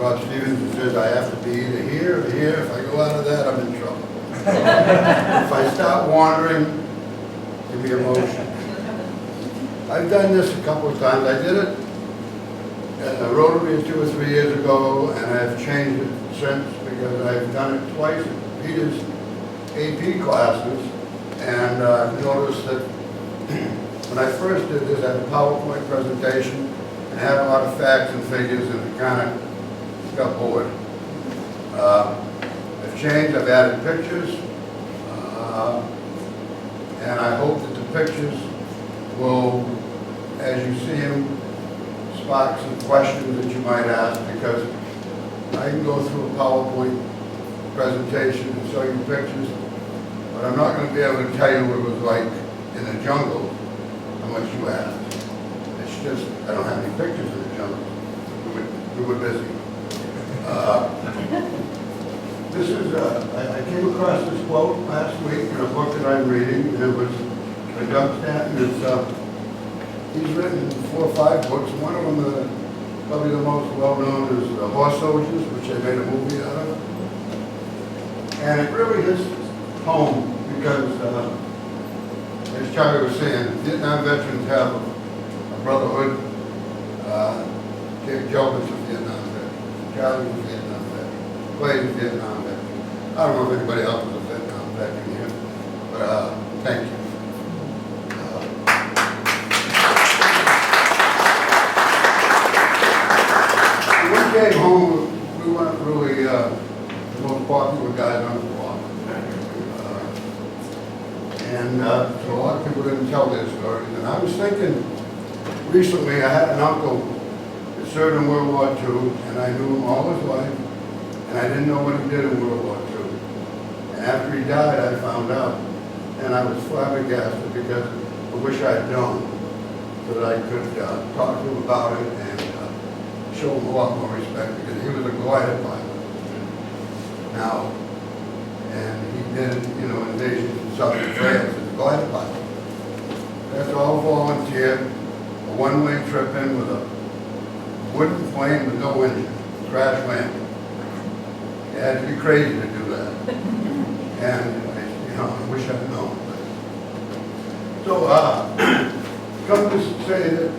Bob Stevens says I have to be either here or here. If I go out of that, I'm in trouble. If I start wandering, give me a motion. I've done this a couple of times. I did it at the Rotary 2 or 3 years ago, and I've changed it since because I've done it twice at Peter's AP classes, and I've noticed that when I first did this, I had a PowerPoint presentation and had a lot of facts and figures, and it kind of got bored. I've changed, I've added pictures, and I hope that the pictures will, as you see them, spark some questions that you might ask, because I can go through a PowerPoint presentation and show you pictures, but I'm not going to be able to tell you what it was like in the jungle unless you ask. It's just, I don't have any pictures in the jungle. We were busy. This is, I came across this quote last week in a book that I'm reading, and it was by Doug Stanton. He's written 4 or 5 books. One of them, probably the most well-known, is The Horse Soldiers, which they made a movie out of. And it really hits home because, as Charlie was saying, Vietnam veterans have a brotherhood. Joe was a Vietnam veteran. Charlie was a Vietnam veteran. Clay was a Vietnam veteran. I don't know if anybody else was a Vietnam veteran here, but thank you. When we came home, we weren't really the most popular guys on the block. And so a lot of people didn't tell their stories. And I was thinking, recently I had an uncle that served in World War II, and I knew him all his life, and I didn't know what he did in World War II. And after he died, I found out, and I was flabbergasted because I wish I had known, so that I could talk to him about it and show him a lot more respect, because he was a glider pilot. Now, and he did, invasions in southern France as a glider pilot. That's all volunteer, a one-way trip in with a wooden plane with no engine, crash landing. You had to be crazy to do that. And, I wish I'd known. So, come to say that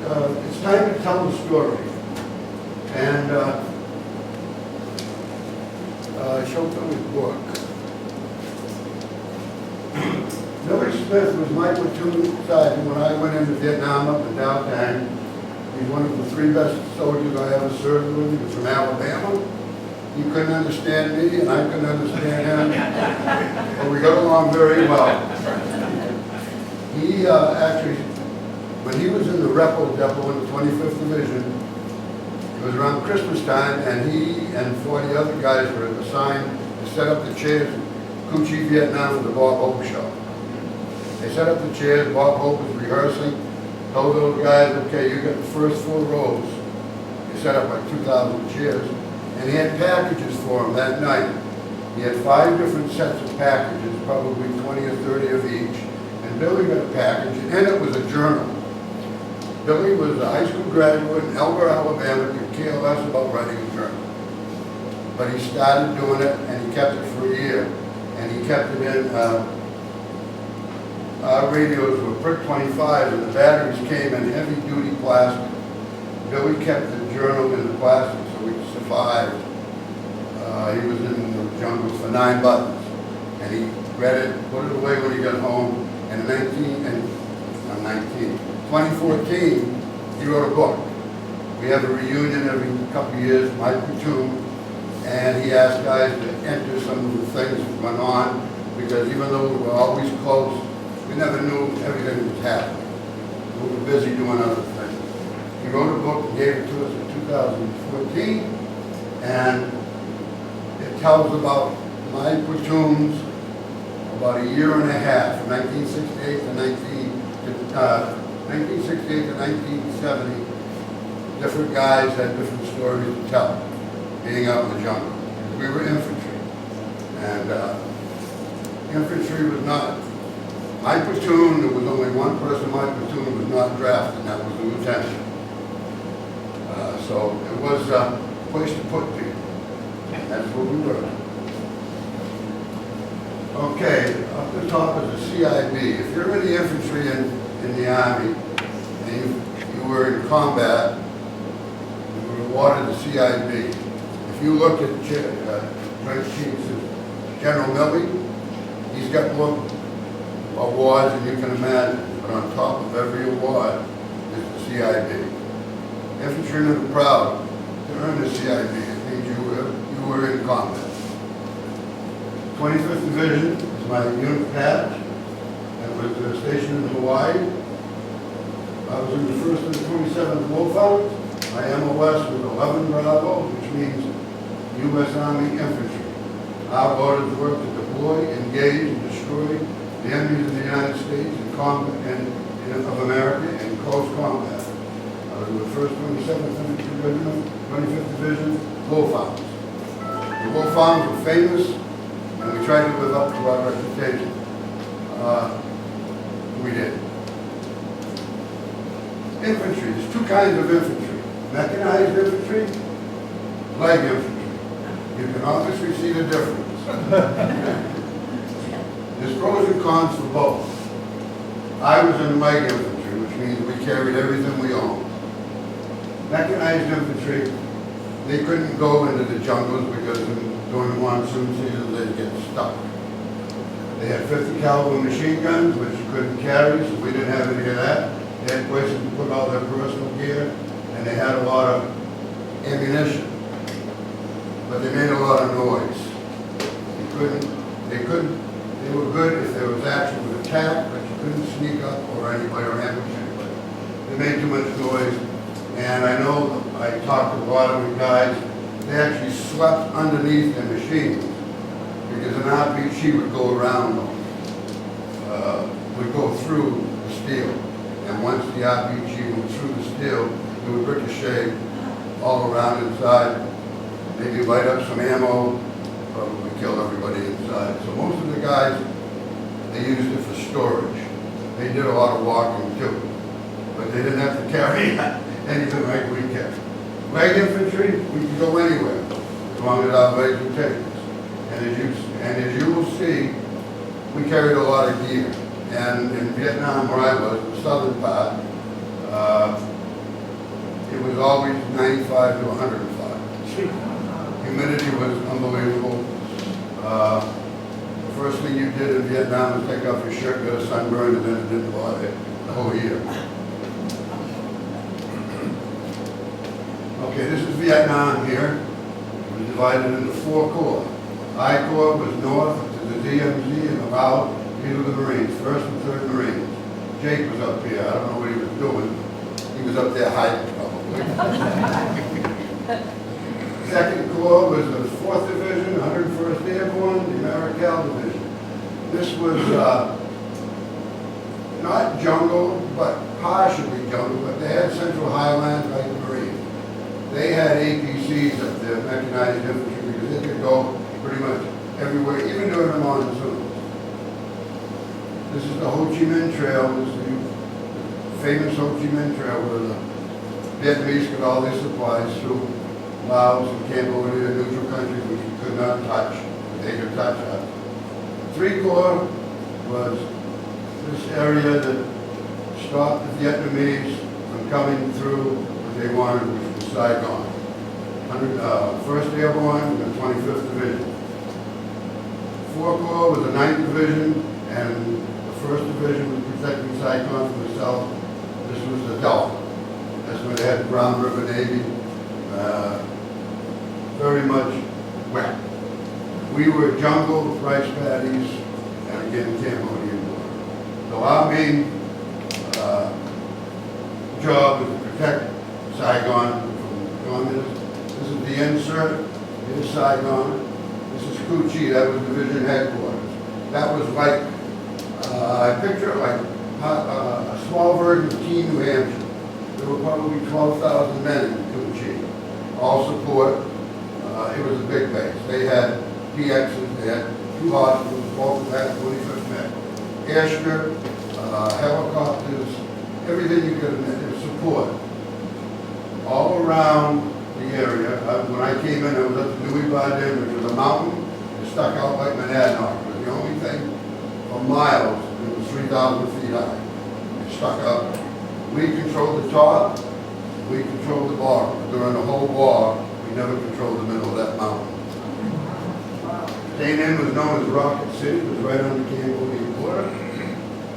it's time to tell the story. And show Billy's book. Billy Smith was my platoon sergeant when I went into Vietnam up in Downtown. He's one of the 3 best soldiers I ever served with. He was from Alabama. He couldn't understand me, and I couldn't understand him. But we got along very well. He actually, when he was in the Repo Depot in the 25th Division, it was around Christmas time, and he and 40 other guys were assigned to set up the chairs in Coochie, Vietnam, with the Bob Hope show. They set up the chairs. Bob Hope was rehearsing. Told those guys, okay, you got the first 4 rows. They set up like 2,000 chairs, and he had packages for them that night. He had 5 different sets of packages, probably 20 or 30 of each. And Billy got a package, and in it was a journal. Billy was a high school graduate in Elber, Alabama, could care less about writing a journal. But he started doing it, and he kept it for a year. And he kept it in, our radios were brick 25s, and the batteries came in heavy duty plastic. Billy kept the journal in the plastic so we survived. He was in the jungles for 9 buttons. And he read it, put it away when he got home, and in 2014, he wrote a book. We have a reunion every couple of years, my platoon, and he asked guys to enter some of the things that went on, because even though we were always close, we never knew everything that was happening. We were busy doing other things. He wrote a book and gave it to us in 2014, and it tells about my platoons about a year and a half, from 1968 to 1970. Different guys had different stories to tell, being out in the jungle. We were infantry, and infantry was not, my platoon, there was only one person in my platoon was not drafted, and that was the lieutenant. So it was a place to put people. That's what we were. Okay, up the top is the CIB. If you're in the infantry in the Army, and you were in combat, you were awarded the CIB. If you look at Rank Chief General Milley, he's got more awards than you can imagine, but on top of every award is the CIB. Infantrymen are proud to earn the CIB. It means you were in combat. 25th Division is my unit patch, and was stationed in Hawaii. I was in the 1st and 27th Wolfhounds. I am a West with 11 Bravo, which means U.S. Army Infantry. Our orders were to deploy, engage, and destroy the enemies of the United States in combat of America in close combat. I was in the 1st, 27th Division, 25th Division, Wolfhounds. The Wolfhounds were famous, and we tried to live up to our reputation. We did. Infantry, there's two kinds of infantry. Mechanized infantry, light infantry. You can obviously see the difference. There's pros and cons for both. I was in light infantry, which means we carried everything we owned. Mechanized infantry, they couldn't go into the jungles because during the monsoon season they'd get stuck. They had 50 caliber machine guns, which you couldn't carry, so we didn't have any of that. They had places to put all their personal gear, and they had a lot of ammunition. But they made a lot of noise. They were good if there was actual attack, but you couldn't sneak up or anybody or ambush anybody. They made too much noise, and I know I talked to a lot of the guys, they actually slept underneath their machines because an RPG would go around them, would go through the steel. And once the RPG went through the steel, it would ricochet all around inside, maybe light up some ammo, probably kill everybody inside. So most of the guys, they used it for storage. They did a lot of walking too, but they didn't have to carry anything like we carry. Leg infantry, we could go anywhere, as long as our legs would take us. And as you will see, we carried a lot of gear. And in Vietnam, where I was, the southern part, it was always 95 to 105. Humidity was unbelievable. The first thing you did in Vietnam was take off your shirt, get a sunburn, and then it didn't bother it the whole year. Okay, this is Vietnam here. It was divided into 4 corps. I Corps was north to the DMZ and about these were the Marines, 1st and 3rd Marines. Jake was up here. I don't know what he was doing. He was up there hiding probably. 2nd Corps was the 4th Division, 101st Airborne, the Americal Division. This was not jungle, but partially jungle, but they had central highlands like the Marines. They had APCs up there, mechanized infantry, because they could go pretty much everywhere, even during the monsoon. This is the Ho Chi Minh Trail. This is the famous Ho Chi Minh Trail where the Vietnamese got all their supplies through Laos and Cambodia, neutral countries which we could not touch, but they could touch us. 3 Corps was this area that stopped the Vietnamese from coming through what they wanted, which was Saigon. 1st Airborne and the 25th Division. 4 Corps was the 9th Division, and the 1st Division was protecting Saigon from the south. This was the Delta. That's where they had the Brown River Navy. Very much wet. We were jungle, rice paddies, and again Cambodian border. So our main job is to protect Saigon from communists. This is the insert. Here's Saigon. This is Cu Chi. That was division headquarters. That was like, I picture it like a small version of Keene, New Hampshire. There were probably 12,000 men in Cu Chi. All support. It was a big base. They had PXs. They had 2 hospitals. Both had 25th Met. Airstrip, helicopters, everything you could imagine. Support. All around the area. When I came in, I was at the Dewey Bar Dam, which was a mountain. It stuck out like Monadnock. It was the only thing for miles. It was 3,000 feet high. It stuck out. We controlled the top. We controlled the bottom. During the whole war, we never controlled the middle of that mountain. St. Anne was known as Rocket City. It was right on the Cambodian border.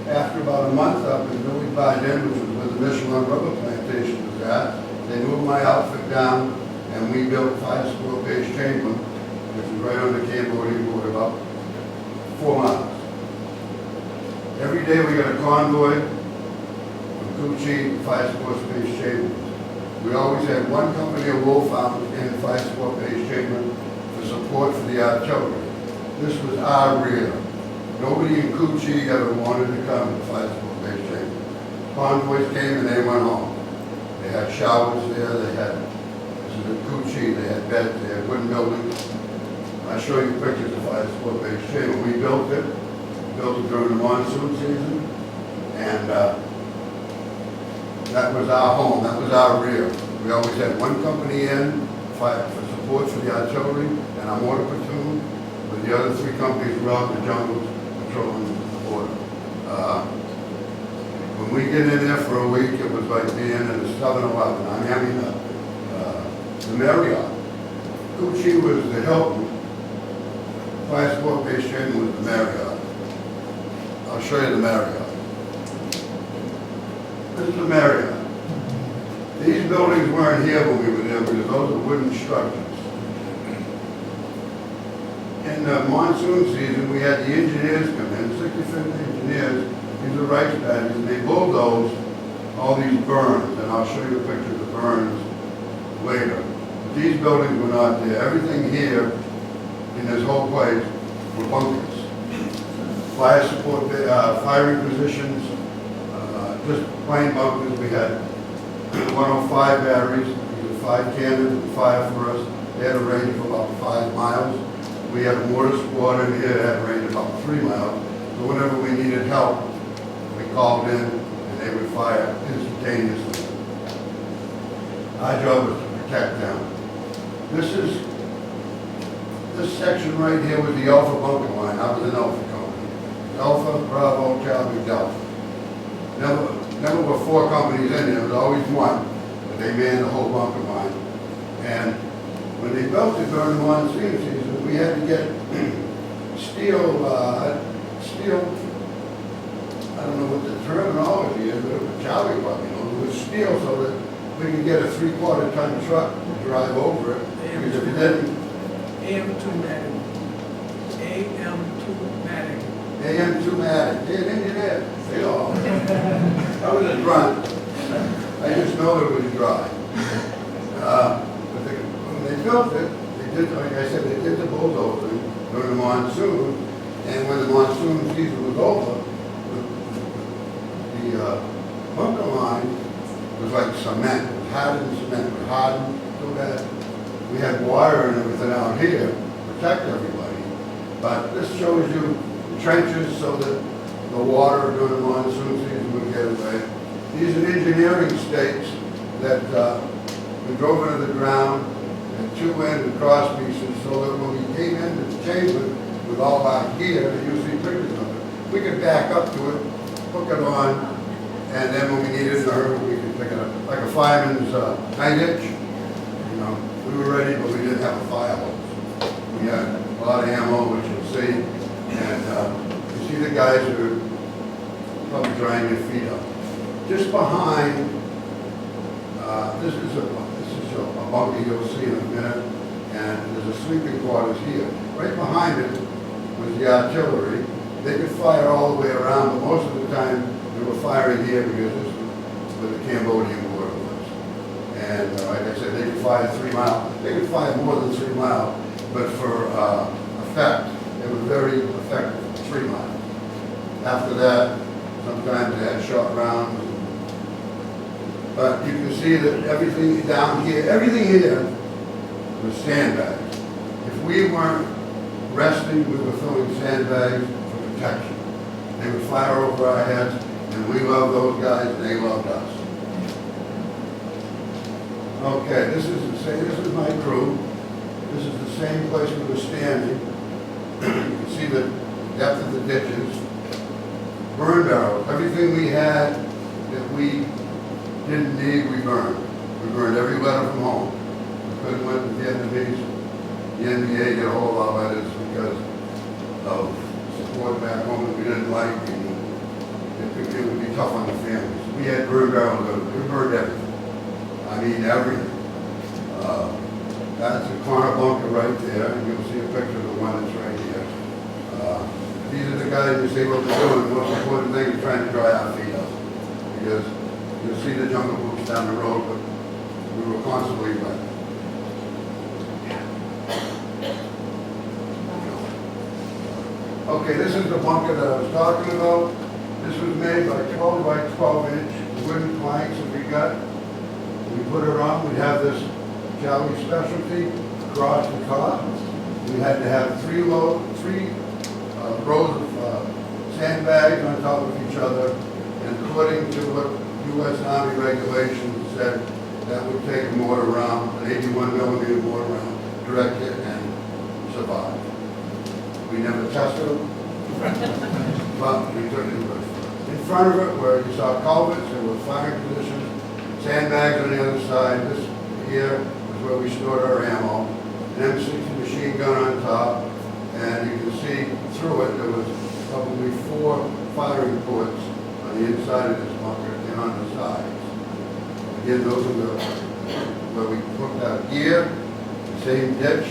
After about a month up in Dewey Bar Dam, which was where the Michelin rubber plantation was at, they moved my outfit down, and we built fire support base Chamberlain, which is right on the Cambodian border, about 4 miles. Every day we got a convoy from Kuchi to fire support base Chamberlain. We always had one company of wolfhounds in fire support base Chamberlain for support for the artillery. This was our rear. Nobody in Kuchi ever wanted to come to fire support base Chamberlain. Convoys came and they went home. They had showers there, this is in Kuchi, they had beds, they had wooden buildings. I'll show you pictures of fire support base Chamberlain. We built it during the monsoon season, and that was our home, that was our rear. We always had one company in for support for the artillery and our mortar platoon, with the other 3 companies around the jungles patrolling the border. When we get in there for a week, it was like being in the 7-Eleven. The Marriott. Kuchi was the Hilton. Fire support base Chamberlain was the Marriott. I'll show you the Marriott. This is the Marriott. These buildings weren't here when we were there because those are wooden structures. In the monsoon season, we had the engineers come in, 65th engineers, these are rice paddies, and they bulldoze all these burns, and I'll show you a picture of the burns later. But these buildings were not there. Everything here in this whole place were bunkers. Fire support, firing positions, just plain bunkers. We had 105 batteries, we had 5 cannons to fire for us. They had a range of about 5 miles. We had a mortar squad in here that had a range of about 3 miles. So whenever we needed help, we called in and they would fire instantaneously. Our job was to protect them. This section right here was the Alpha bunker line. I was an Alpha company. Alpha, Bravo, Charlie, Delta. Never were 4 companies in there. There was always one, but they manned the whole bunker line. And when they built it during the monsoon season, we had to get steel, I don't know what the terminology is, but it was Charlie probably knows. It was steel so that we could get a 3/4 ton truck to drive over it. Because if you didn't, AM2 matting. AM2 matting. AM2 matting. They're an engineer. They all. I was a grunt. I just know it was dry. When they built it, they did, like I said, they did the bulldozing during the monsoon. And when the monsoon season was over, the bunker line was like cement. It was hardened cement. It was hardened so bad. We had wire and everything out here to protect everybody. But this shows you trenches so that the water during the monsoon season would get away. These are engineering stakes that we drove into the ground and 2 end and cross pieces so that when we came into the chamber with all our gear, you see pictures of it, we could back up to it, hook it on, and then when we needed to hurry, we could pick it up. Like a fireman's night hitch. You know, we were ready, but we didn't have a fire hose. We had a lot of ammo, which you'll see, and you see the guys who are probably drying their feet up. Just behind, this is a bunker you'll see in a minute, and there's a sleeping quarters here. Right behind it was the artillery. They could fire all the way around, but most of the time they were firing here because this was where the Cambodian border was. And like I said, they could fire 3 miles. They could fire more than 3 miles, but for effect, they were very effective for 3 miles. After that, sometimes they had short rounds. But you can see that everything down here, everything here was sandbags. If we weren't resting, we were filling sandbags for protection. They would fire over our heads, and we loved those guys, and they loved us. Okay, this is the say, this is my crew. This is the same place we were standing. You can see the depth of the ditches. Burn barrels, everything we had that we didn't need, we burned. We burned every letter from home. We couldn't let the Vietnamese, the NBA get a hold of our letters because of support back home that we didn't like, and it would be tough on the families. We had burn barrels, we burned everything. I mean everything. That's a corner bunker right there, and you'll see a picture of the one that's right here. These are the guys who say what they're doing. The most important thing is trying to dry our feet out. Because you'll see the jungle boots down the road, but we were constantly wet. Okay, this is the bunker that I was talking about. This was made by 12 by 12 inch wooden planks that we got. We put it on, we have this Jolly specialty across the top. We had to have three rows of sandbags on top of each other, and according to what U.S. Army regulations said, that would take a mortar round, an 81 millimeter mortar round, direct hit and survive. We never tested them, but we took it with. In front of it, where you saw culverts, there were firing positions, sandbags on the other side. This here was where we stored our ammo, an M60 machine gun on top, and you can see through it there was probably 4 firing ports on the inside of this bunker and on the sides. Again, those are the where we hooked our gear, same ditch.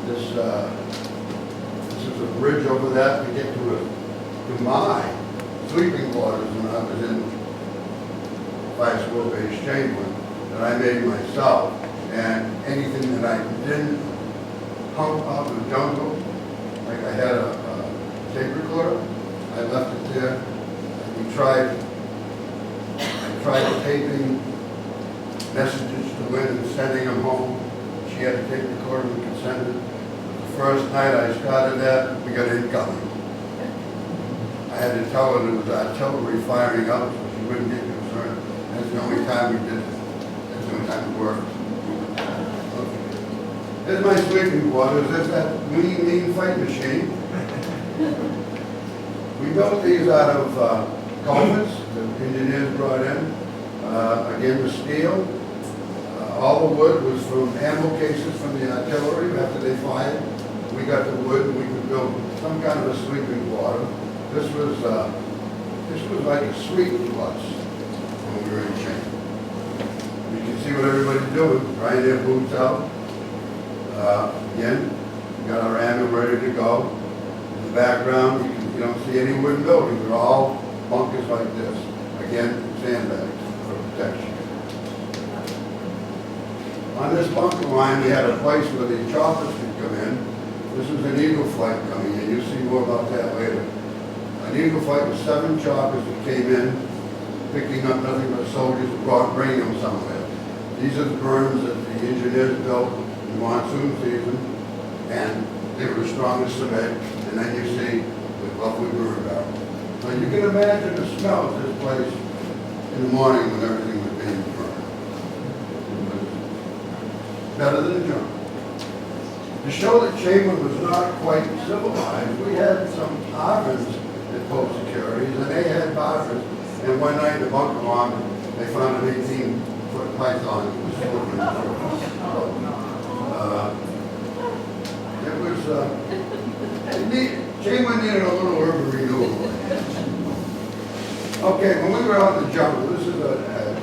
This is a bridge over that to get to my sleeping quarters when I was in Fire School Base Chamberlain that I made myself, and anything that I didn't pump out in the jungle, like I had a tape recorder, I left it there. I tried taping messages to Lynn and sending them home. She had a tape recorder we could send it. The first night I started that, we got incoming. I had to tell her there was artillery firing up so she wouldn't get concerned. That's the only time we did it. That's the only time it worked. Okay. There's my sleeping quarters. There's that mean fight machine. We built these out of culverts the engineers brought in. Again, the steel. All the wood was from ammo cases from the artillery after they fired. We got the wood and we could build some kind of a sleeping quarter. This was like a suite to us when we were in chain. You can see what everybody's doing, drying their boots out. Again, we got our ammo ready to go. In the background, you don't see any wooden buildings. They're all bunkers like this. Again, sandbags for protection. On this bunker line, we had a place where the choppers could come in. This was an Eagle flight coming in. You'll see more about that later. An Eagle flight with 7 choppers that came in, picking up nothing but soldiers and bringing them somewhere. These are the berms that the engineers built in the monsoon season, and they were the strongest cement. And then you see the lovely burn barrel. Now you can imagine the smell of this place in the morning when everything was being burned. It was better than the jungle. To show that Chamberlain was not quite civilized, we had some Arvins at post securities, and they had barbers. And one night in the bunker log, they found an 18-foot python that was swimming Chamberlain needed a little urban renewal. Okay, when we were out in the jungle, this is a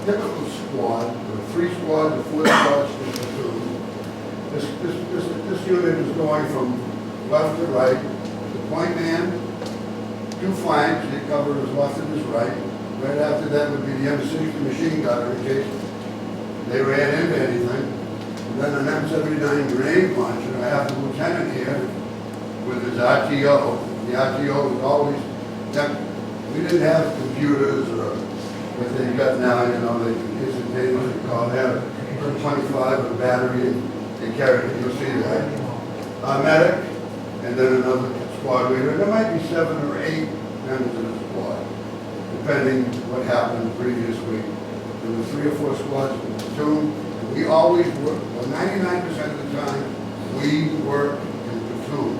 typical squad. There were 3 squads or 4 squads to the platoon. This unit is going from left to right. The point man, 2 flanks, they cover his left and his right. Right after that would be the M60 machine gunner in case they ran into anything. And then an M79 grenade launcher. I have the lieutenant here with his RTO. The RTO was always, we didn't have computers or what they've got now, you know, they can instantaneously call that a 25 with a battery and carry it. You'll see that. A medic, and then another squad leader. There might be 7 or 8 members of the squad, depending what happened the previous week. There were 3 or 4 squads in the platoon, and We always worked, well, 99% of the time, we worked in platoon,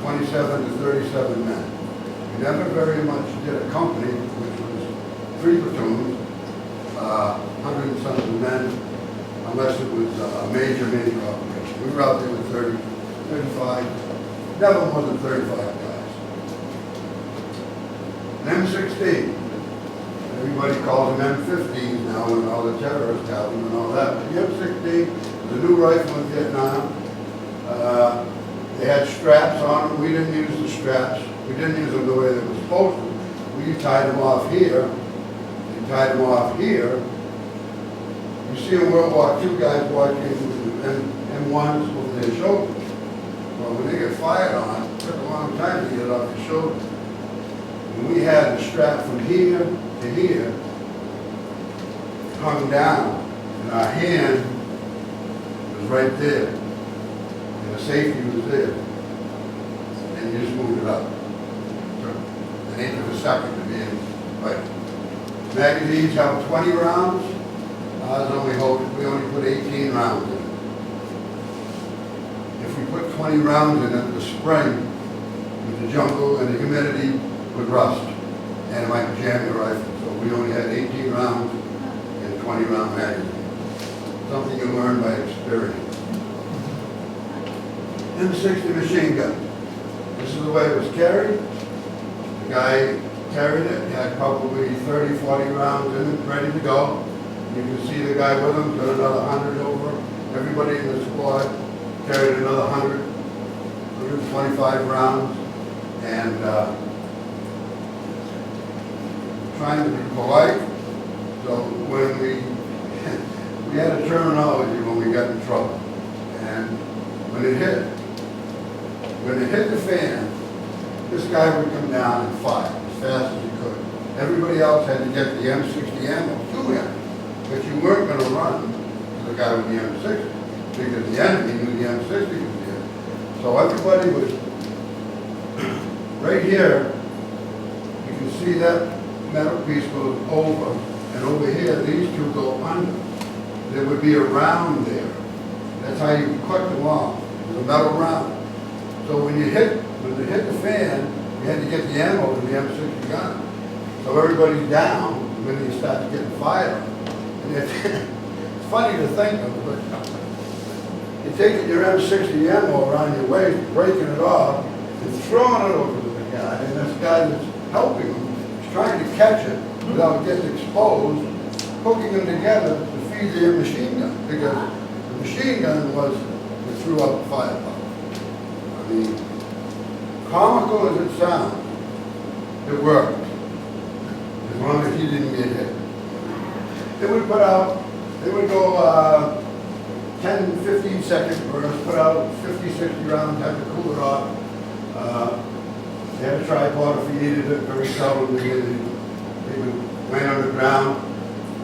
27 to 37 men. We never very much did a company, which was 3 platoons, 100 and something men, unless it was a major operation. We were out there with 30, 35, never more than 35 guys. An M16, everybody calls them M15s now, and all the terrorists have them and all that. But the M16 was a new rifle in Vietnam. They had straps on them. We didn't use the straps. We didn't use them the way they were supposed to. We tied them off here. You tied them off here. You see in World War II guys watching M1s over their shoulders. Well, when they get fired on, it took a long time to get it off your shoulder. And we had the strap from here to here, hung down, and our hand was right there, and the safety was there, and you just moved it up. So, an eighth of a second to be in, right. Magazines have 20 rounds. Ours we only put 18 rounds in it. If we put 20 rounds in it, the spring, with the jungle and the humidity, would rust, and it might jam your rifle. So we only had 18 rounds and 20 round magazine. Something you learn by experience. M60 machine gun. This is the way it was carried. The guy carried it, had probably 30, 40 rounds in it, ready to go. You can see the guy with him, got another 100 over. Everybody in the squad carried another 100, 125 rounds, and trying to be polite. So when we had a terminology when we got in trouble, and when it hit the fan, this guy would come down and fire as fast as he could. Everybody else had to get the M60 ammo to him, but you weren't going to run to the guy with the M60 because the enemy knew the M60 was there. So everybody was right here. You can see that metal piece goes over, and over here, these two go under. There would be a round there. That's how you cut them off. There's a metal round. So when it hit the fan, you had to get the ammo to the M60 gun. So everybody's down, and then you start getting fired. And it's funny to think of, but you're taking your M60 ammo around your waist, breaking it off, and throwing it over to the guy, and this guy that's helping him is trying to catch it without getting exposed, hooking them together to feed their machine gun, because the machine gun was that threw out the firepower. I mean, comical as it sounds, it worked, as long as he didn't get hit. They would go 10, 15 second bursts, put out 50, 60 rounds, have to cool it off. They had a tripod if you needed it, very seldom they would lay on the ground.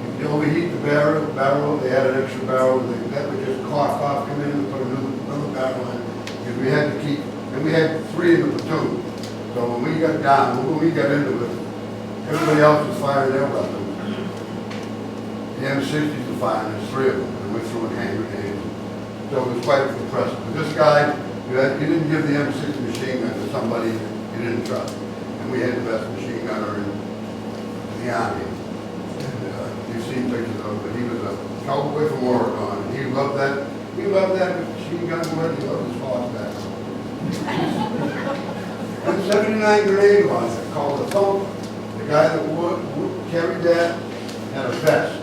You could overheat the barrel, they had an extra barrel, that would just cough off, come in and put another barrel in. Because we had to keep, and we had 3 in the platoon. So when we got down, when we got into it, everybody else was firing their weapons. The M60s were firing, there's 3 of them, and we threw in hand grenades. So it was quite impressive. But this guy, you didn't give the M60 machine gun to somebody you didn't trust. And we had the best machine gunner in the Army. And you've seen pictures of him, but he was a cowboy from Oregon. And he loved that machine gun work, he loved his horseback. And 79 grenade launcher called a thumper. The guy that carried that had a vest.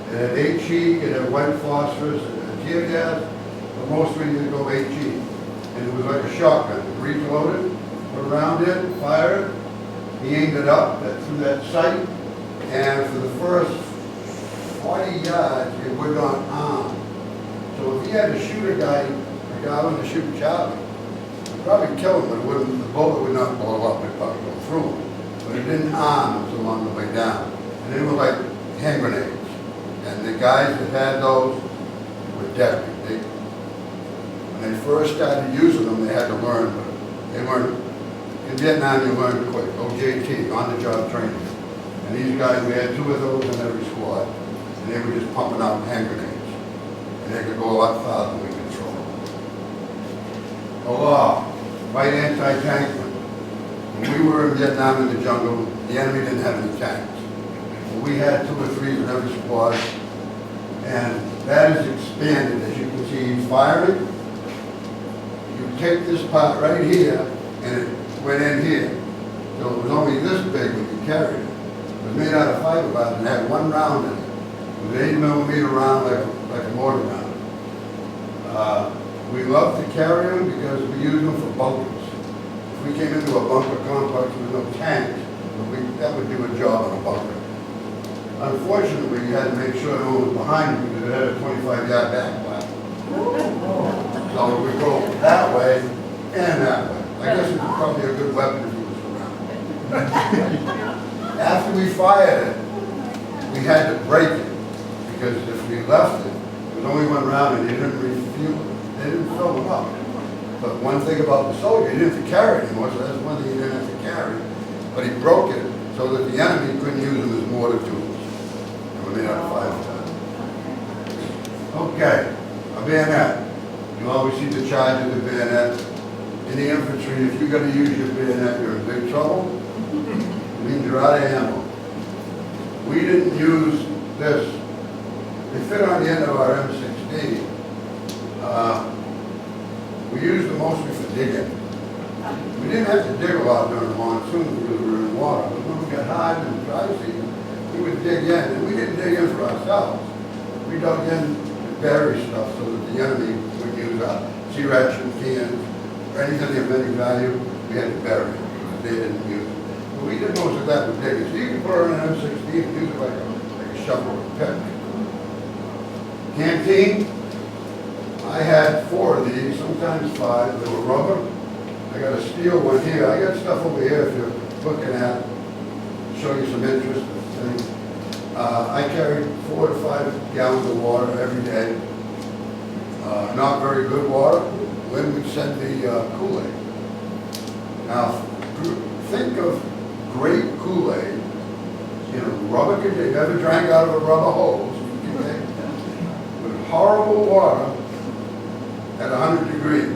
It had HE, it had white phosphorus, it had tear gas, but mostly you go HE. And it was like a shotgun. You breech loaded, put around it, fire it. He aimed it up through that sight, and for the first 40 yards, it would not arm. So if he had to shoot a guy wanted to shoot Charlie, he'd probably kill him, but the bullet would not blow up, it'd probably go through him. But it didn't arm until along the way down. And they were like hand grenades. And the guys that had those were deadly. When they first started using them, they had to learn, but they weren't. In Vietnam, you learned quick. OJT, on-the-job training. And these guys, we had 2 of those in every squad. And they were just pumping out hand grenades. and they could go a lot farther than we control. The law, fight anti-tank. When we were in Vietnam in the jungle, the enemy didn't have any tanks. We had 2 or 3 in every squad, and that is expanded. As you can see, he's firing. You take this part right here, and it went in here. So it was only this big when you carried it. It was made out of fiberglass and had 1 round in it. It was an 8mm round like a mortar round. We love to carry them because we use them for bunkers. If we came into a bunker complex with no tanks, that would do a job in a bunker. Unfortunately, you had to make sure no one was behind you because it had a 25-yard backflap. So we go that way and that way. I guess it's probably a good weapon if you was around. After we fired it, we had to break it because if we left it, there was only 1 round and they didn't refuel it. They didn't fill them up. But one thing about the soldier, he didn't have to carry it anymore, so that's one thing he didn't have to carry. But he broke it so that the enemy couldn't use them as mortar tools. And we made out of fiberglass. Okay, a bayonet. You always see the charge of the bayonet. In the infantry, if you're going to use your bayonet, you're in big trouble. It means you're out of ammo. We didn't use this. It fit on the end of our M16. We used it mostly for digging. We didn't have to dig a lot during the monsoon because we were in water. But when we got hot in the dry season, we would dig in. And we didn't dig in for ourselves. We dug in to bury stuff so that the enemy would use our C-ration cans or anything of any value. We had to bury it because they didn't use it. But we did most of that with digging. So you can put it on an M16 and use it like a shovel or a pick. Canteen. I had 4 of these, sometimes 5. They were rubber. I got a steel one here. I got stuff over here if you're looking at, show you some interest in things. I carried 4 to 5 gallons of water every day. Not very good water. When we send the Kool-Aid. Now, think of great Kool-Aid in a rubber container. You ever drank out of a rubber hose? Okay? With horrible water at 100 degrees.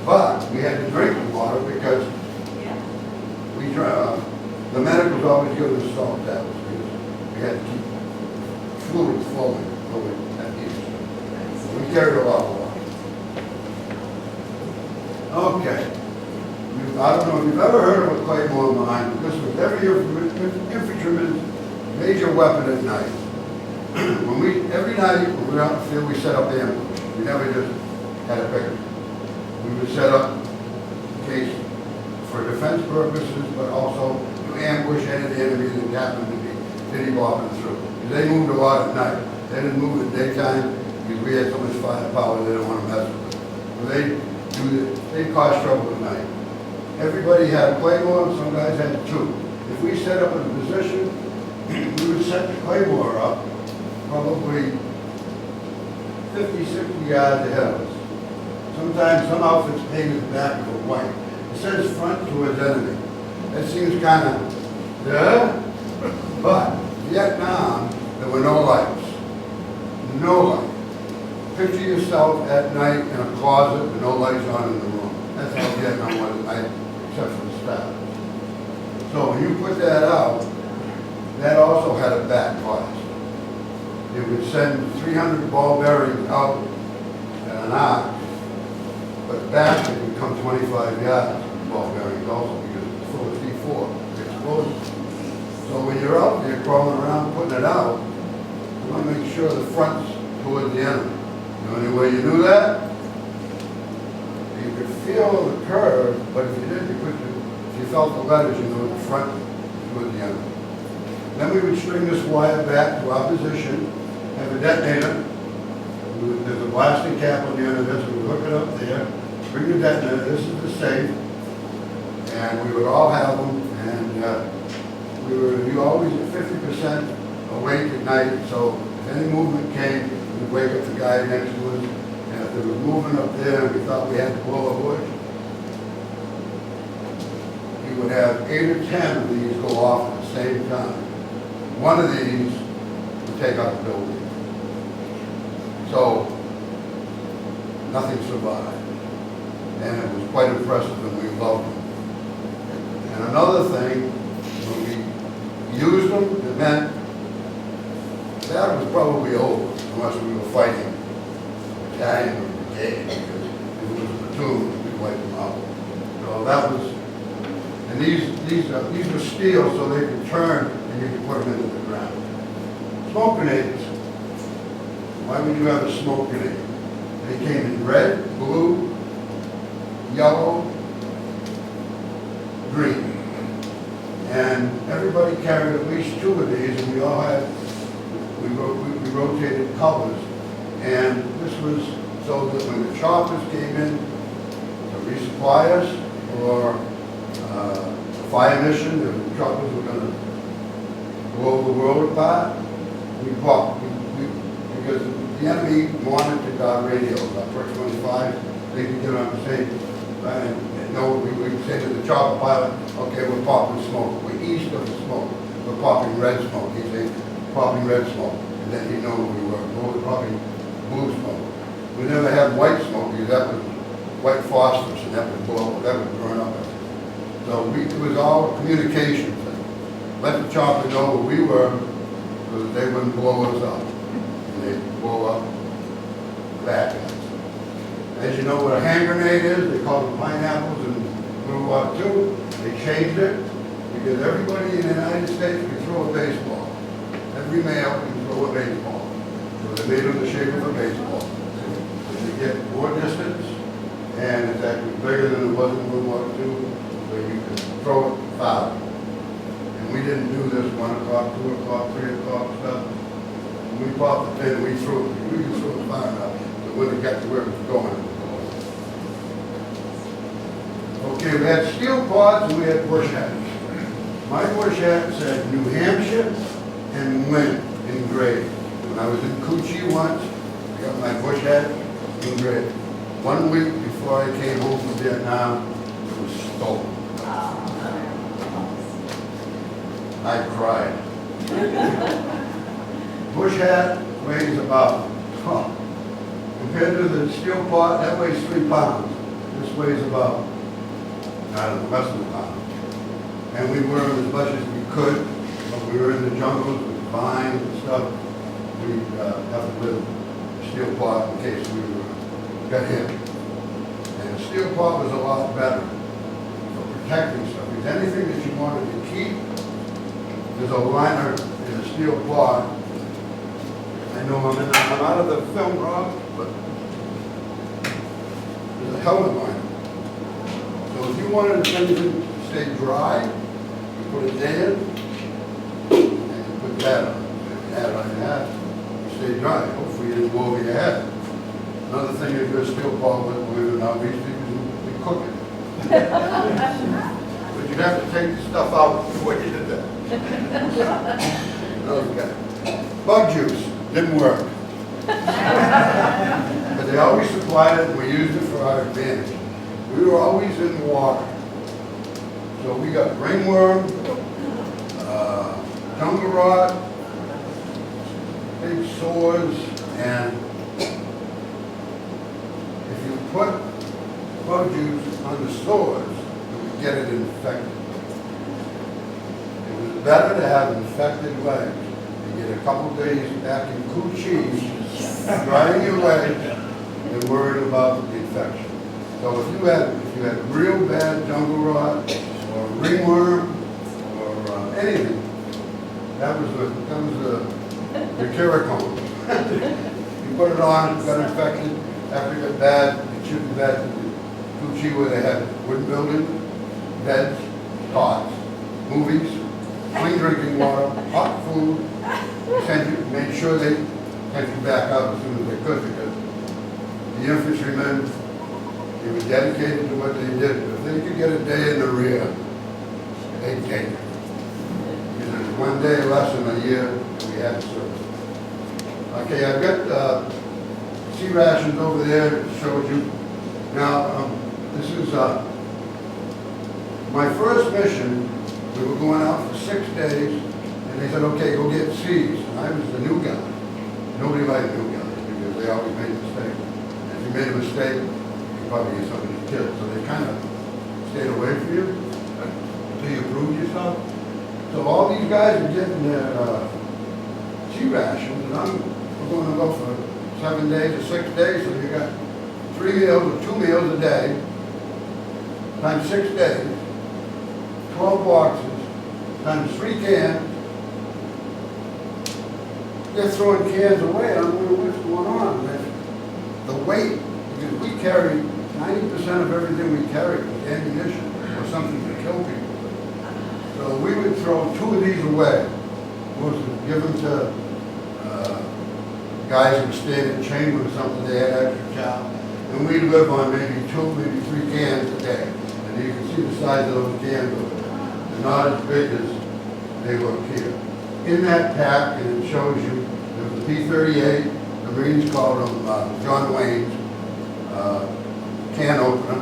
But we had to drink the water because we the medicals always give us salt tablets because we had to keep fluid flowing at each. So we carried a lot of water. Okay. I don't know if you've ever heard of a claymore mine, but this was every infantryman's major weapon at night. Every night when we were out in the field, we set up ambush. We never just had a picnic. We would set up in case for defense purposes, but also to ambush any of the enemy that happened to be diddy-bopping through. They moved a lot at night. They didn't move in daytime because we had so much firepower they didn't want to mess with it. So they caused trouble at night. Everybody had a claymore, some guys had 2. If we set up in a position, we would set the claymore up probably 50, 60 yards ahead of us. Sometimes some outfits painted the back of it white. It says front towards enemy. That seems kind of, yeah? But Vietnam, there were no lights. No light. Picture yourself at night in a closet with no lights on in the room. That's how Vietnam was at night, except for the staff. So when you put that out, that also had a back blast. It would send 300 ball bearings out at an arc, but back it would come 25 yards of ball bearings also because it's full of C4 explosives. So when you're out there crawling around putting it out, you want to make sure the front's towards the enemy. The only way you do that, you could feel the curve, but if you didn't, if you felt the letters, you know the front towards the enemy. Then we would string this wire back to our position, have a detonator. There's a blasting cap on the end of this, we would hook it up there, bring the detonator, this is the safe, and we would all have them, and we were always at 50% awake at night, so if any movement came, we'd wake up the guy next to us, and if there was movement up there and we thought we had to blow a bush, he would have 8 or 10 of these go off at the same time. One of these would take out the building. So, nothing survived. And it was quite impressive and we loved them. And another thing, when we used them, it meant that was probably over unless we were fighting battalion or brigade, because if it was a platoon, we'd wipe them out. So that was, and these were steel so they could turn and you could put them into the ground. Smoke grenades. Why would you have a smoke grenade? They came in red, blue, yellow, green. And everybody carried at least two of these, and we all had, we rotated colors. And this was so that when the choppers came in to resupply us for fire mission, the choppers were going to blow the world apart, because the enemy monitored our radios, our Perk 25, they could get on the same, and no, we would say to the chopper pilot, okay, we're popping smoke, we're east of the smoke, we're popping red smoke, he'd say, popping red smoke, and then he'd know who we were, we're popping blue smoke. We never had white smoke, because that was white phosphorus, and that would blow, that would burn up. So it was all communication thing. Let the chopper know where we were, so that they wouldn't blow us up. And they'd blow up the bad guys. As you know what a hand grenade is, they call them pineapples in World War II. They changed it because everybody in the United States can throw a baseball. Every male can throw a baseball. So they made them the shape of a baseball. So you get more distance, and it's actually bigger than it was in World War II, so you can throw it far. And we didn't do this 1 o'clock, 2 o'clock, 3 o'clock stuff. When we popped the pin, we threw it. We could throw it far enough so when it got to where it was going. Okay, we had steel pods and we had bush hats. My bush hat said New Hampshire and Win engraved. When I was in Coochie once, I got my bush hat engraved. 1 week before I came home from Vietnam, it was stolen. I cried. Bush hat weighs about, compared to the steel pot, that weighs 3 pounds. This weighs about, I don't know, less than a pound. And we wore them as much as we could, but we were in the jungles with vines and stuff. We'd have to live a steel pot in case we got hit. And the steel pot was a lot better for protecting stuff. Because anything that you wanted to keep, there's a liner in a steel pot. I know I'm out of the film, Rob, but there's a helmet liner. So if you wanted things to stay dry, you put it there, and you put that on. If you had it on your hat, you stay dry. Hopefully you didn't go over your head. Another thing is your steel pot, believe it or not, we used to be cooking. But you'd have to take the stuff out before you did that. Okay. Bug juice didn't work. But they always supplied it and we used it for our advantage. We were always in water. So we got ringworm, jungle rot, big sores, and if you put bug juice on the sores, you would get it infected. It was better to have infected legs. You get a couple days back in Coochie, drying your legs, and worried about the infection. So if you had real bad jungle rot or ringworm or anything, that was the Curicone. You put it on, it got infected. After it got bad, it shipped it back to the Coochie where they had wooden buildings, beds, cots, movies, clean drinking water, hot food. Made sure they sent you back out as soon as they could because the infantrymen, they were dedicated to what they did. If they could get a day in the rear, they'd take it. Because there's 1 day less in a year we had to serve. Okay, I've got sea rations over there that showed you. Now, this is my first mission. We were going out for 6 days, and they said, okay, go get C's. And I was the new guy. Nobody liked new guys because they always made mistakes. And if you made a mistake, you probably get somebody killed. So they kind of stayed away from you until you proved yourself. So all these guys are getting their C-rations, and we're going to go for 7 days or 6 days, so you got 3 meals or 2 meals a day, times 6 days, 12 boxes, times 3 cans. They're throwing cans away. I'm wondering what's going on. The weight, because we carry 90% of everything we carry was ammunition or something to kill people. So we would throw 2 of these away. Was to give them to guys who were staying in chamber or something, they had extra chow. And we'd live on maybe 2, maybe 3 cans a day. And you can see the size of those cans. They're not as big as they look here. In that pack, and it shows you, there's the P-38, the Marines called them John Wayne's can opener.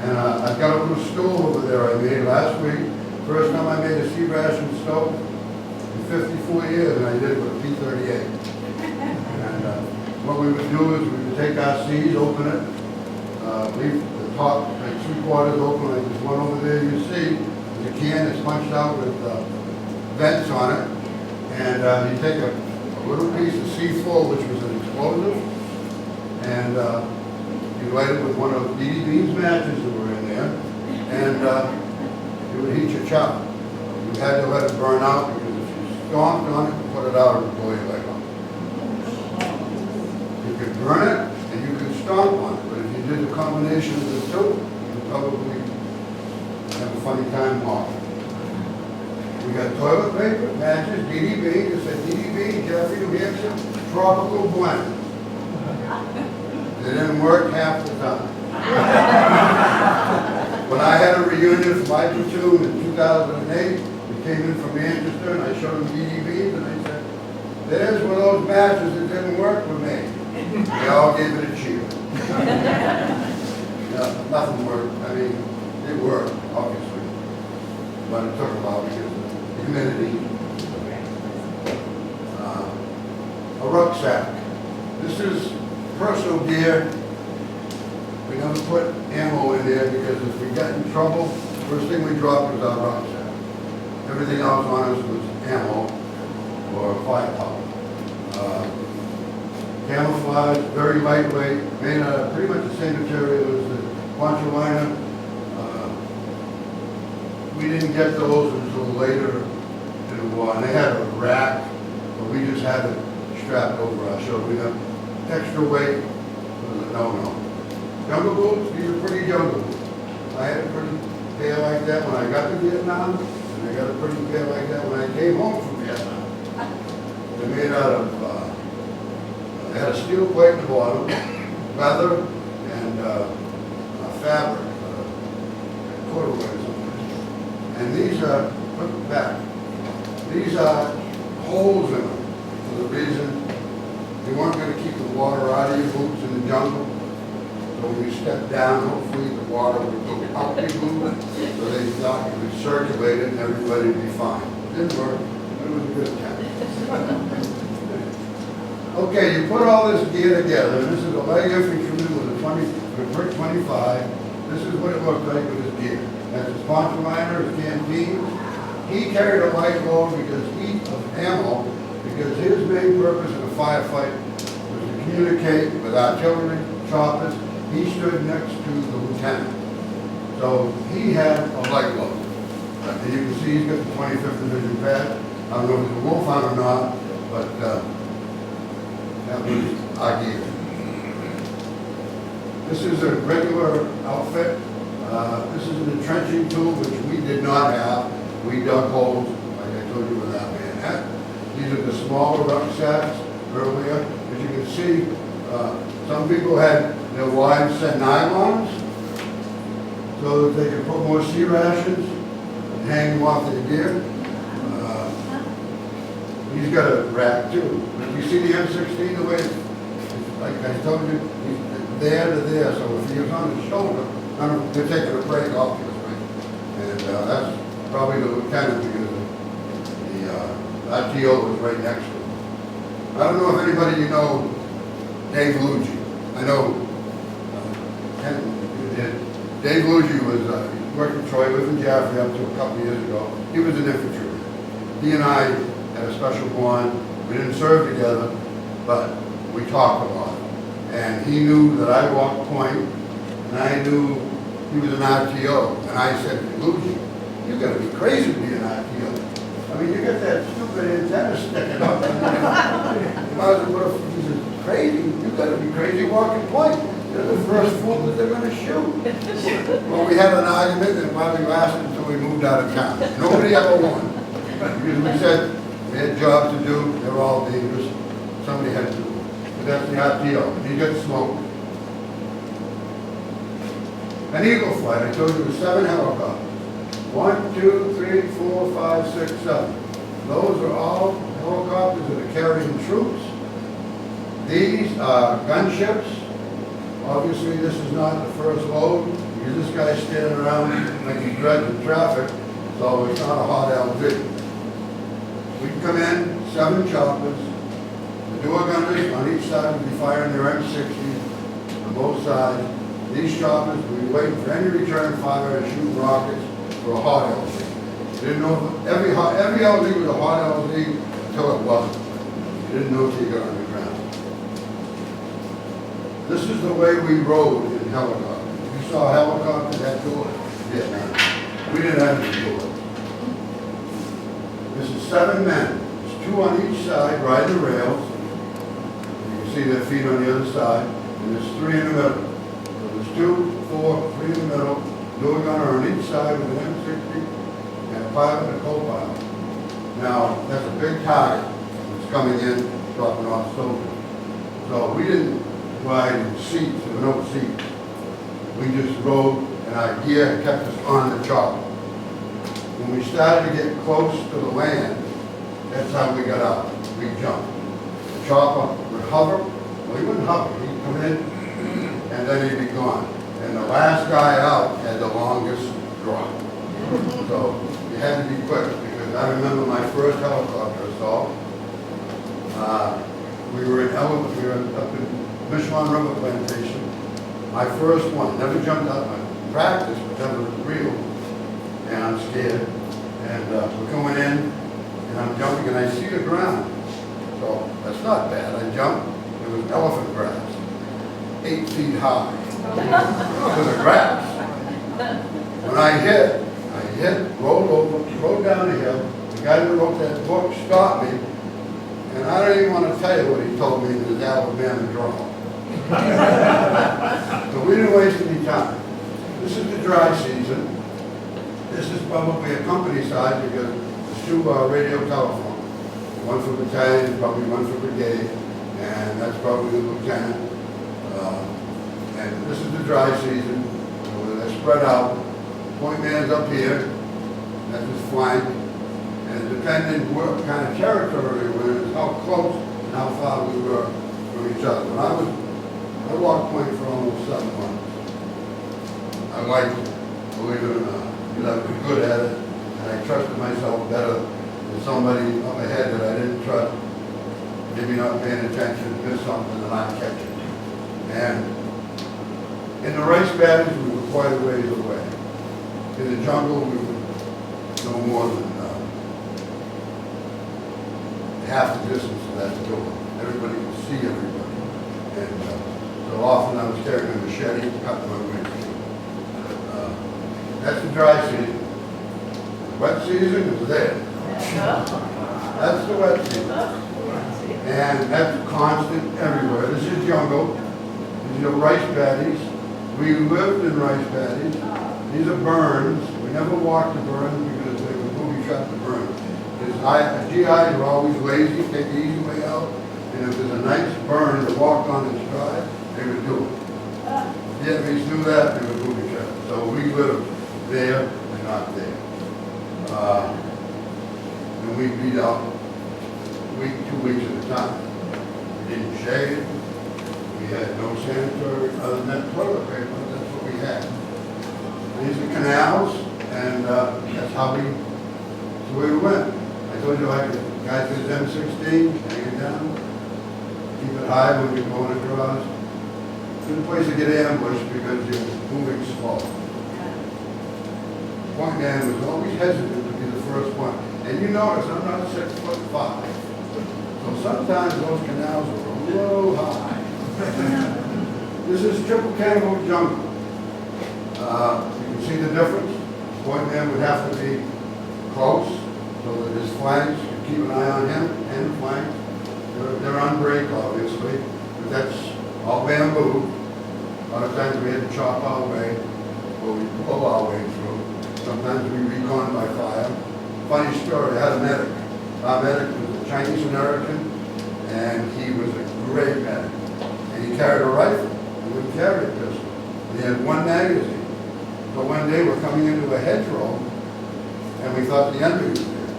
And I've got a little stove over there I made last week. First time I made a C-ration stove in 54 years, and I did it with a P-38. And what we would do is we would take our C's, open it, leave the top like 3/4 open, like this one over there you see. The can is punched out with vents on it. And you take a little piece of C4, which was an explosive, and you light it with one of D.D. Bean's matches that were in there, and it would heat your chop. You had to let it burn out, because if you stomped on it and put it out, it would blow your leg off. You could burn it, and you could stomp on it, but if you did the combination of the two, you'd probably have a funny time walking. We got toilet paper, matches, DDB, it said DDB, Jeffrey, New Hampshire, tropical blend. It didn't work half the time. When I had a reunion for my platoon in 2008, we came in from Manchester and I showed them DDBs and I said, there's one of those matches that didn't work for me. They all gave it a cheer. Nothing worked. I mean, it worked, obviously, but it took a while because humidity. A rucksack. This is personal gear. We never put ammo in there because if we got in trouble, first thing we dropped was our rucksack. Everything else on us was ammo or firepower. Camouflage, very lightweight, made out of pretty much the same material as the poncho liner. We didn't get those until later in the war, and they had a rack, but we just had it strapped over our shoulder. We got extra weight, was a no-no. Jungle boots, these are pretty jungle boots. I had a pretty pair like that when I got to Vietnam, and I got a pretty pair like that when I came home from Vietnam. They're made out of, they had a steel plate in the bottom, leather, and fabric, corduroy or something. And these are, look back, these are holes in them for the reason they weren't going to keep the water out of your boots in the jungle. So when you step down, hopefully the water would go out your boot, so they thought you would circulate it and everybody would be fine. Didn't work, but it was a good attempt. Okay, you put all this gear together. This is a light infantryman with a brick 25. This is what it looked like with his gear. That's his poncho liner, his canteen. He carried a light load of ammo because his main purpose in a firefight was to communicate with artillery, choppers. He stood next to the lieutenant. So he had a light load. And you can see he's got the 25th Division badge. I don't know if it's a wolfhound or not, but that was our gear. This is a regular outfit. This is an entrenching tool, which we did not have. We dug holes, like I told you, with our bayonet. These are the smaller rucksacks earlier. As you can see, some people had their wives send nylons so that they could put more C rations and hang them off their gear. He's got a rack too. But you see the M16, the way it's like I told you, he's there to there. So if he was on his shoulder, they're taking a break, obviously. And that's probably the lieutenant because the RTO was right next to him. I don't know if anybody you know Dave Luigi. I know, Ken, Dave Luigi was, he worked in Troy, lived in Jaffrey up to a couple of years ago. He was an infantryman. He and I had a special bond. We didn't serve together, but we talked a lot. And he knew that I walked point, and I knew he was an RTO. And I said, Luigi, you gotta be crazy to be an RTO. I mean, you got that stupid antenna sticking up. I was like, he said, crazy? You gotta be crazy walking point. You're the first fool that they're gonna shoot. Well, we had an argument and probably lasted until we moved out of town. Nobody ever won. Because we said we had jobs to do, they were all dangerous. Somebody had to do it. But that's the RTO. He got smoked. An Eagle flight, I told you, was 7 helicopters. 1, 2, 3, 4, 5, 6, 7. Those are all helicopters that are carrying troops. These are gunships. Obviously, this is not the first load, because this guy's standing around like he's dreading traffic, so it's not a hot LV. We come in, 7 choppers. The dual gunners on each side will be firing their M60s on both sides. These choppers will be waiting for any return fire and shoot rockets for a hot LV. You didn't know if every LV was a hot LV until it wasn't. You didn't know until you got on the ground. This is the way we rode in helicopters. You saw helicopters that door in Vietnam. We didn't have any door. This is 7 men. There's 2 on each side riding the rails. You can see their feet on the other side. And there's 3 in the middle. So there's 2, 4, 3 in the middle. Dual gunner on each side with an M60 and a pilot and a co-pilot. Now, that's a big target that's coming in, dropping off soldiers. So we didn't ride in seats, there were no seats. We just rode, and our gear kept us on the chopper. When we started to get close to the land, that's how we got out. We jumped. The chopper would hover. Well, he wouldn't hover. He'd come in, and then he'd be gone. And the last guy out had the longest drop. So you had to be quick, because I remember my first helicopter assault. We were up in Michelin River Plantation. My first one, never jumped out my practice, but never real. And I'm scared. And we're coming in, and I'm jumping, and I see the ground. So that's not bad. I jumped. It was elephant grass, 8 feet high. To the grass. When I hit, rolled over, rode down the hill. The guy that wrote that book stopped me, and I don't even want to tell you what he told me in his Alabama drawl. So we didn't waste any time. This is the dry season. This is probably a company size because there's 2 radio telephones. One for battalion, probably one for brigade, and that's probably the lieutenant. And this is the dry season, so they're spread out. Point man's up here, that's his flank. And depending what kind of territory we're in, is how close and how far we were from each other. When I walked point for almost 7 months. I liked it, believe it or not, because I was good at it, and I trusted myself better than somebody up ahead that I didn't trust. Maybe not paying attention, missed something, and I'd catch it. And in the rice paddies, we were quite a ways away. In the jungle, we were no more than half the distance of that door. Everybody could see everybody. And so often I was carrying a machete to cut my way through. That's the dry season. The wet season is there. That's the wet season. And that's constant everywhere. This is jungle. These are rice paddies. We lived in rice paddies. These are burns. We never walked the burns because they were booby trapped the burns. GIs are always lazy, take the easy way out. And if there's a nice burn to walk on its drive, they would do it. The Vietnamese knew that, they would booby trap. So we lived there and not there. And we beat out week, 2 weeks at a time. We didn't shave. We had no sanitary, other than that toilet paper, that's what we had. These are canals, and that's the way we went. I told you I could, guys with M16, hang it down. keep it high when you're going across. Good place to get ambushed because you're moving slow. Point man was always hesitant to be the first one. And you notice I'm not 6'5". So sometimes those canals are a little high. This is triple cantaloupe jungle. You can see the difference. Point man would have to be close so that his flanks, you keep an eye on him and the flanks. They're on break, obviously, but that's all bamboo. A lot of times we had to chop our way, or we blow our way through. Sometimes we recon by fire. Funny story, I had a medic. Our medic was a Chinese American, and he was a great medic. And he carried a rifle, he wouldn't carry a pistol. And he had one magazine. So one day we're coming into a hedgerow, and we thought the enemy was there.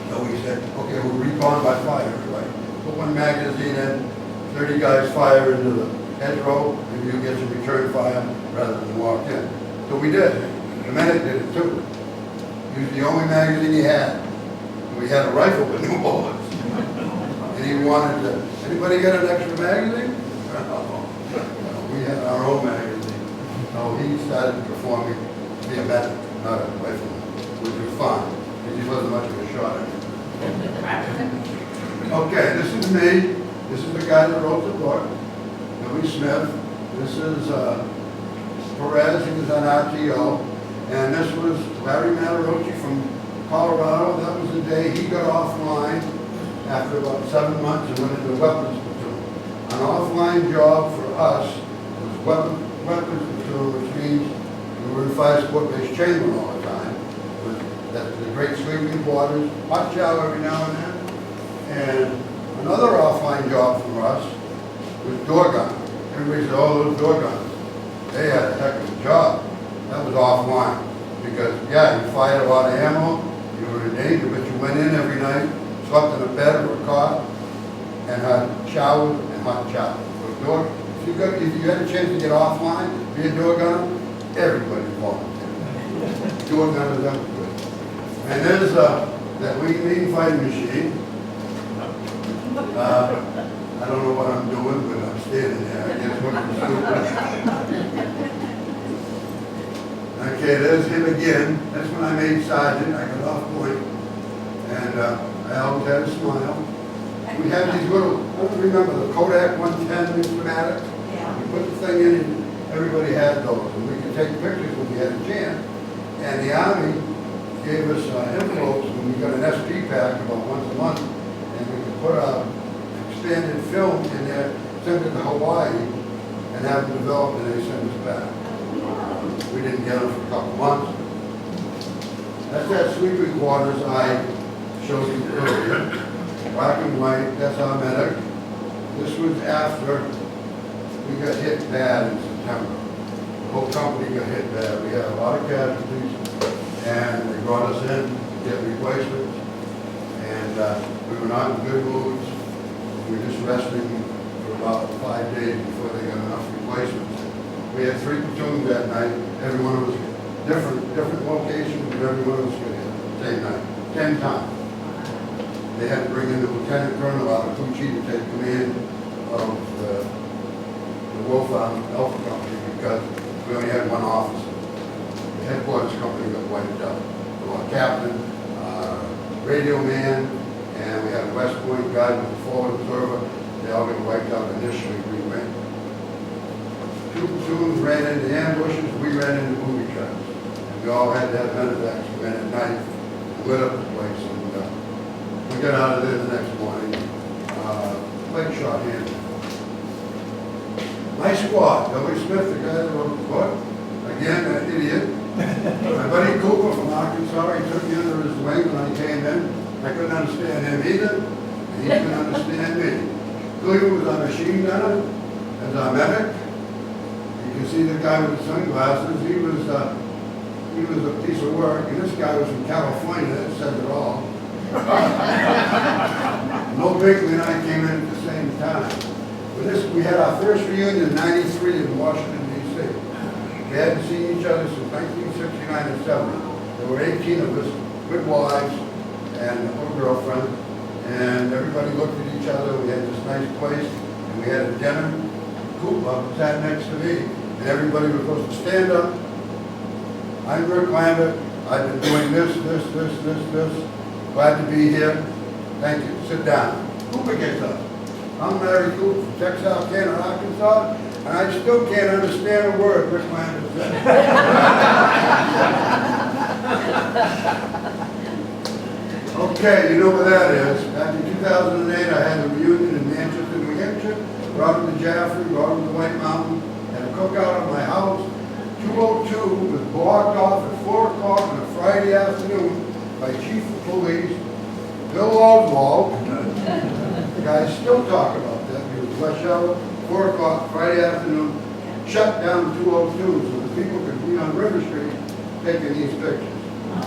So we said, okay, we'll recon by fire, right? Put one magazine in, 30 guys fire into the hedgerow, and you get some return fire rather than walk in. So we did. The medic did it too. He was the only magazine he had. We had a rifle with no bullets. And he wanted to, anybody got an extra magazine? We had our own magazine. So he started performing to be a medic, not a rifleman, which was fun, because he wasn't much of a shot at it. Okay, this is me. This is the guy that wrote the book, Billy Smith. This is Perez, he was on RTO. And this was Larry Matarochi from Colorado. That was the day he got offline after about 7 months and went into weapons platoon. An offline job for us was weapons platoon, which means we were in fire sport base chamber all the time. That's the great sleeping quarters, hot shower every now and then. And another offline job for us was door gun. Everybody said, oh, those door guns. They had a heck of a job. That was offline. Because, yeah, you fired a lot of ammo, you were in danger, but you went in every night, slept in a bed or a cot, and had showers and hot showers. So if you had a chance to get offline, be a door gunner, everybody volunteered. Door gunners, that was good. And there's that lean fighting machine. I don't know what I'm doing, but I'm standing there. I guess looking stupid. Okay, there's him again. That's when I made sergeant. I got off point. And I always had a smile. We had these little, I don't remember, the Kodak 110 schematic. Yeah. We put the thing in and everybody had those. And we could take pictures when we had a chance. And the Army gave us envelopes when we got an SP pack about once a month. And we could put a expanded film in there, send it to Hawaii, and have them developed, and they send us back. We didn't get them for a couple months. That's that sleeping quarters I showed you earlier. Black and white, that's our medic. This was after we got hit bad in September. The whole company got hit bad. We had a lot of casualties, and they brought us in to get replacements. And we were not in good moods. We were just resting for about 5 days before they got enough replacements. We had 3 platoons that night. Every one of us different locations, and every one of us got hit the same night, 10 times. They had to bring in the lieutenant colonel out of Pucci to take command of the Wolf Alpha Company because we only had one officer. The headquarters company got wiped out. So our captain, radio man, and we had a West Point guy with a forward observer. They all got wiped out initially. We went. 2 platoons ran into ambushes, we ran into booby traps. And we all had to have medevacs. We ran at night, lit up the place, and we got out of there the next morning. Leg shot hand. My squad, Billy Smith, the guy that wrote the book. Again, that idiot. My buddy Cooper from Arkansas, he took me under his wing when I came in. I couldn't understand him either, and he couldn't understand me. Cleveland was our machine gunner, as our medic. You can see the guy with the sunglasses. He was a piece of work, and this guy was from California. That says it all. No Bigley and I came in at the same time. We had our first reunion in '93 in Washington, D.C. We hadn't seen each other since 1969 and 70. There were 18 of us, good wives, and a little girlfriend. and everybody looked at each other. We had this nice place, and we had a dinner. Koopa sat next to me, and everybody was supposed to stand up. I'm Rick Lambert. I've been doing this. Glad to be here. Thank you. Sit down. Koopa gets up. I'm Larry Cooper from Texarkana, Arkansas, and I still can't understand a word Rick Lambert said. Okay, you know what that is. Back in 2008, I had a reunion in Manchester, New Hampshire. Brought him to Jaffrey, brought him to White Mountain, had a cookout at my house. 202 was blocked off at 4 o'clock on a Friday afternoon by Chief of Police Bill Oswald. The guys still talk about that. It was rush hour, 4 o'clock Friday afternoon, shut down 202 so the people could be on River Street taking these pictures.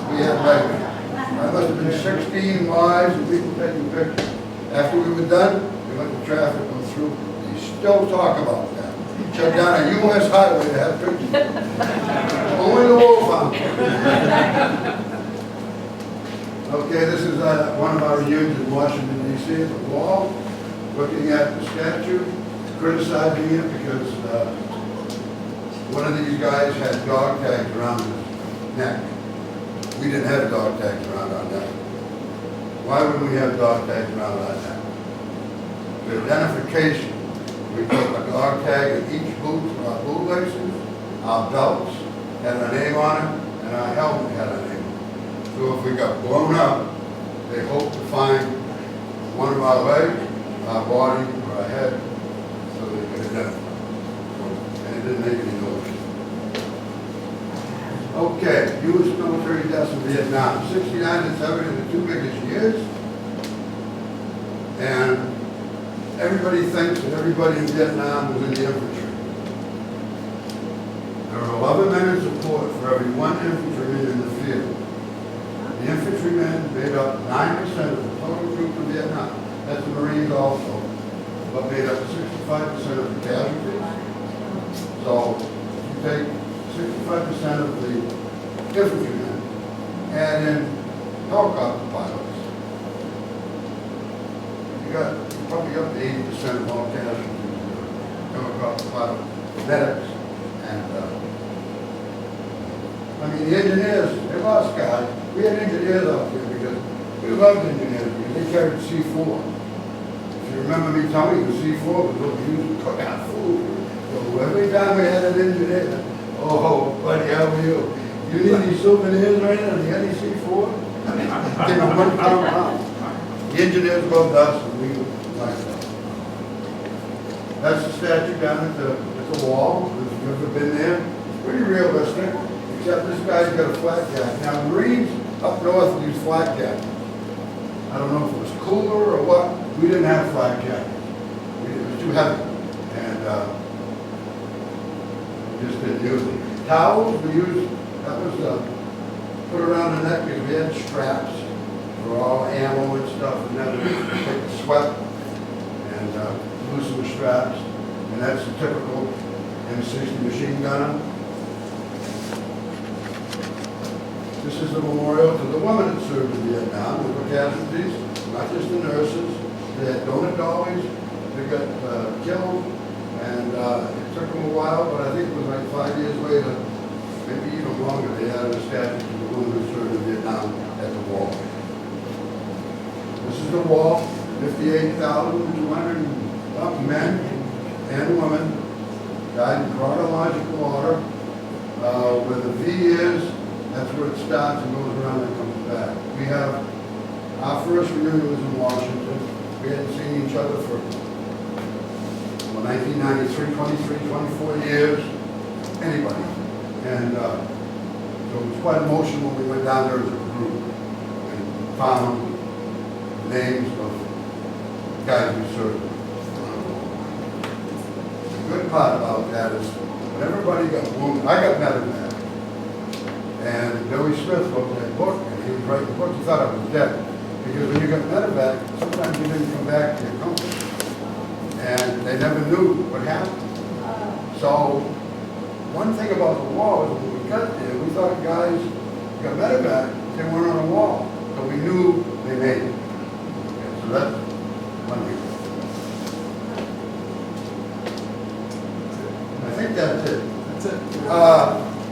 We had like, I must have been 16 lives of people taking pictures. After we were done, they let the traffic go through. They still talk about that. Shut down a U.S. highway to have pictures. Only the wolf found it. Okay, this is one of our reunions in Washington, D.C. at the wall, looking at the statue, criticizing it because one of these guys had dog tags around his neck. We didn't have dog tags around our neck. Why would we have dog tags around our neck? The identification. We put a dog tag in each boot for our bootlaces, our belts had a name on it, and our helmet had a name. So if we got blown up, they hoped to find one of our legs, our body, or our head, so they could identify. And it didn't make any noise. Okay, U.S. military deaths in Vietnam. 69 and 70 are the two biggest years. And everybody thinks that everybody in Vietnam was in the infantry. There are 11 men in support for every one infantryman in the field. The infantrymen made up 9% of the total troops in Vietnam. That's the Marines also, but made up 65% of the casualties. So if you take 65% of the infantrymen, add in helicopter pilots, you're probably up to 80% of all casualties, helicopter pilots, medics, and I mean the engineers, they lost guys. We had engineers out there because we loved engineers because they carried C4. If you remember me telling you, the C4 was what we used to cook our food. So every time we had an engineer, oh, buddy, how are you? You need any souvenirs right now? You got any C4? Give them £1 pound. The engineers loved us and we liked them. That's the statue down at the wall. If you've ever been there, it's pretty realistic, except this guy's got a flat jacket. Now, Marines up north use flat jackets. I don't know if it was cooler or what. We didn't have flat jackets. It was too heavy. And we just didn't use it. Towels we used, that was put around the neck because we had straps for all ammo and stuff, and then we take the sweat and loosen the straps, and that's the typical M60 machine gunner. This is a memorial to the women that served in Vietnam. They were casualties, not just the nurses. They had donor dollies. They got killed, and it took them a while, but I think it was like 5 years later, maybe even longer, they added a statue to the women who served in Vietnam at the wall. This is the wall, 58,200 men and women died in chronological order. Where the V is, that's where it starts and goes around and comes back. We have, our first reunion was in Washington. We hadn't seen each other for 1993, 23, 24 years, anybody. And so it was quite emotional when we went down there as a group and found names of guys we served. The good part about that is when everybody got wounded, I got medevac. And Billy Smith wrote that book, and he was writing the book, he thought I was dead. Because when you got medevac, sometimes you didn't come back to your company. And they never knew what happened. So, one thing about the wall is when we got there, we thought guys got medevac, they weren't on the wall. So we knew they made it. Okay, so think that's it. That's it.